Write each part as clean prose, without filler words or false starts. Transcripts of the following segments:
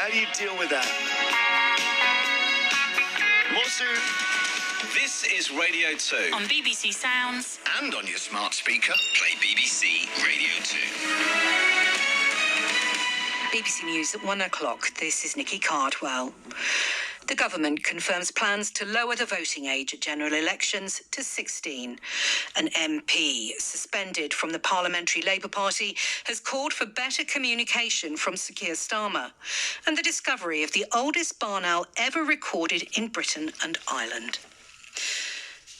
How do you deal with that? More soon. This is Radio 2. On BBC Sounds. And on your smart speaker, play BBC Radio 2. BBC News at 1 o'clock. This is Nikki Cardwell. The government confirms plans to lower the voting age at general elections to 16. An MP suspended from the Parliamentary Labour Party has called for better communication from Sir Keir Starmer, and the discovery of the oldest barn owl ever recorded in Britain and Ireland.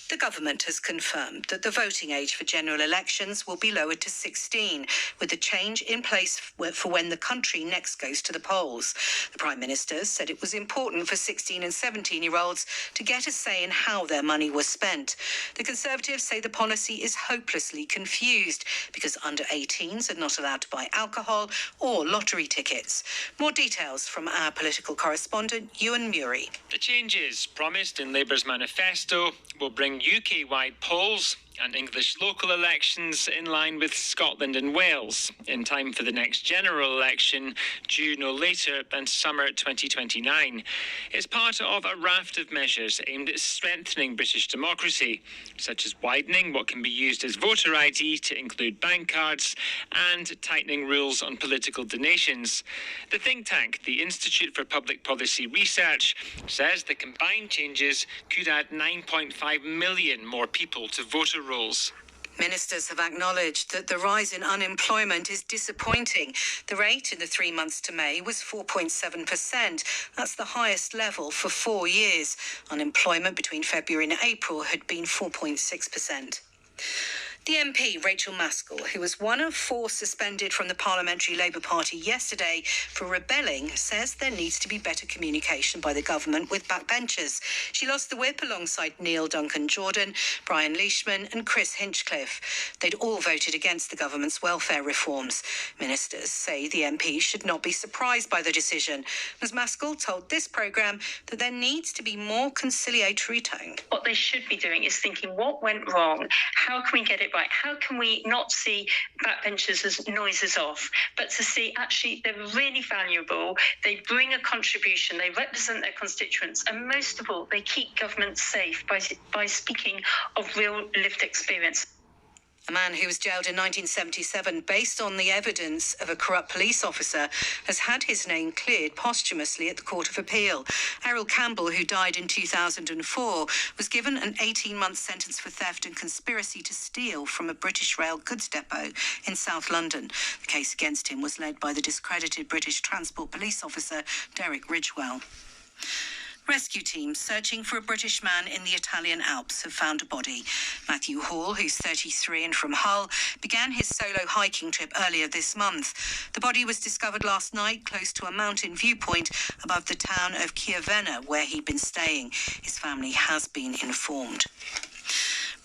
The government has confirmed that the voting age for general elections will be lowered to 16, with the change in place for when the country next goes to the polls. The Prime Minister said it was important for 16 and 17-year-olds to get a say in how their money was spent. The Conservatives say the policy is hopelessly confused because under 18s are not allowed to buy alcohol or lottery tickets. More details from our political correspondent, Ewan Murray. The changes promised in Labour's manifesto will bring UK-wide polls and English local elections in line with Scotland and Wales, in time for the next general election, due no later than summer 2029. It's part of a raft of measures aimed at strengthening British democracy, such as widening what can be used as voter ID to include bank cards and tightening rules on political donations. The think tank, the Institute for Public Policy Research, says the combined changes could add 9.5 million more people to voter rolls. Ministers have acknowledged that the rise in unemployment is disappointing. The rate in the 3 months to May was 4.7%. That's the highest level for 4 years. Unemployment between February and April had been 4.6%. The MP, Rachel Maskell, who was one of 4 suspended from the Parliamentary Labour Party yesterday for rebelling, says there needs to be better communication by the government with backbenchers. She lost the whip alongside Neil Duncan-Jordan, Brian Leishman and Chris Hinchcliffe. They'd all voted against the government's welfare reforms. Ministers say the MP should not be surprised by the decision, as Maskell told this programme that there needs to be more conciliatory tone. What they should be doing is thinking, what went wrong? How can we get it right? How can we not see backbenchers as noises off, but to see actually they're really valuable, they bring a contribution, they represent their constituents, and most of all, they keep government safe by speaking of real lived experience. A man who was jailed in 1977 based on the evidence of a corrupt police officer has had his name cleared posthumously at the Court of Appeal. Errol Campbell, who died in 2004, was given an 18-month sentence for theft and conspiracy to steal from a British Rail goods depot in South London. The case against him was led by the discredited British Transport Police officer Derek Ridgewell. Rescue teams searching for a British man in the Italian Alps have found a body. Matthew Hall, who's 33 and from Hull, began his solo hiking trip earlier this month. The body was discovered last night close to a mountain viewpoint above the town of Chiavenna, where he'd been staying. His family has been informed.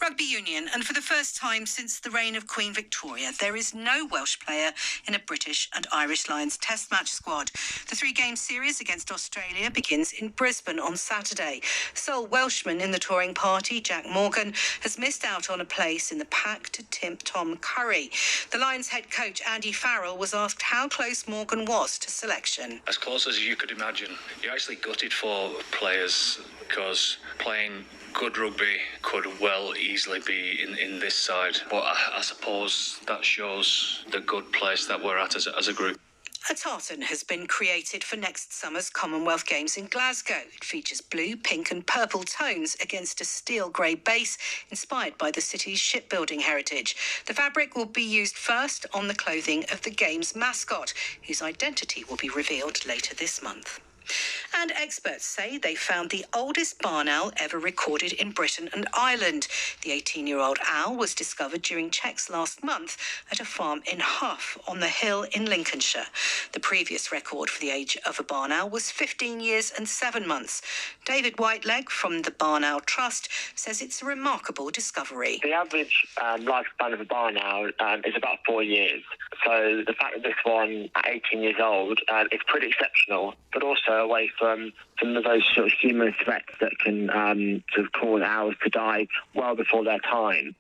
Rugby union, and for the first time since the reign of Queen Victoria, there is no Welsh player in a British and Irish Lions test match squad. The 3-game series against Australia begins in Brisbane on Saturday. Sole Welshman in the touring party, Jack Morgan, has missed out on a place in the pack to Tom Curry. The Lions head coach Andy Farrell was asked how close Morgan was to selection. As close as you could imagine. You're actually gutted for players because playing good rugby could well easily be in this side, but I suppose that shows the good place that we're at as a group. A tartan has been created for next summer's Commonwealth Games in Glasgow. It features blue, pink and purple tones against a steel grey base inspired by the city's shipbuilding heritage. The fabric will be used first on the clothing of the Games mascot, whose identity will be revealed later this month. And experts say they found the oldest barn owl ever recorded in Britain and Ireland. The 18-year-old owl was discovered during checks last month at a farm in Hough on the Hill in Lincolnshire. The previous record for the age of a barn owl was 15 years and 7 months. David Whiteleg from the Barn Owl Trust says it's a remarkable discovery. The average lifespan of a barn owl is about 4 years. So the fact that this one at 18 years old is pretty exceptional, but also away from some of those sort of human threats that can sort of cause owls to die well before their time.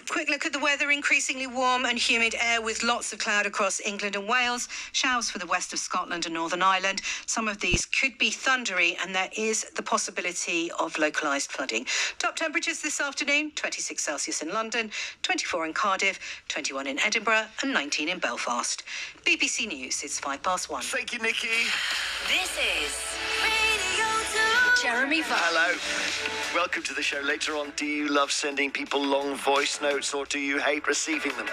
Quick look at the weather. Increasingly warm and humid air with lots of cloud across England and Wales. Showers for the west of Scotland and Northern Ireland. Some of these could be thundery and there is the possibility of localised flooding. Top temperatures this afternoon, 26 Celsius in London, 24 in Cardiff, 21 in Edinburgh and 19 in Belfast. BBC News, it's 1:05. Thank you, Nikki. This is Radio 2. Jeremy Vine. Hello. Welcome to the show. Later on, do you love sending people long voice notes or do you hate receiving them?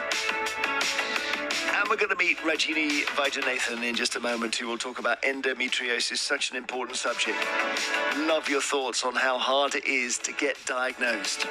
And we're going to meet Rajini Vaidyanathan in just a moment, who will talk about endometriosis, such an important subject. Love your thoughts on how hard it is to get diagnosed.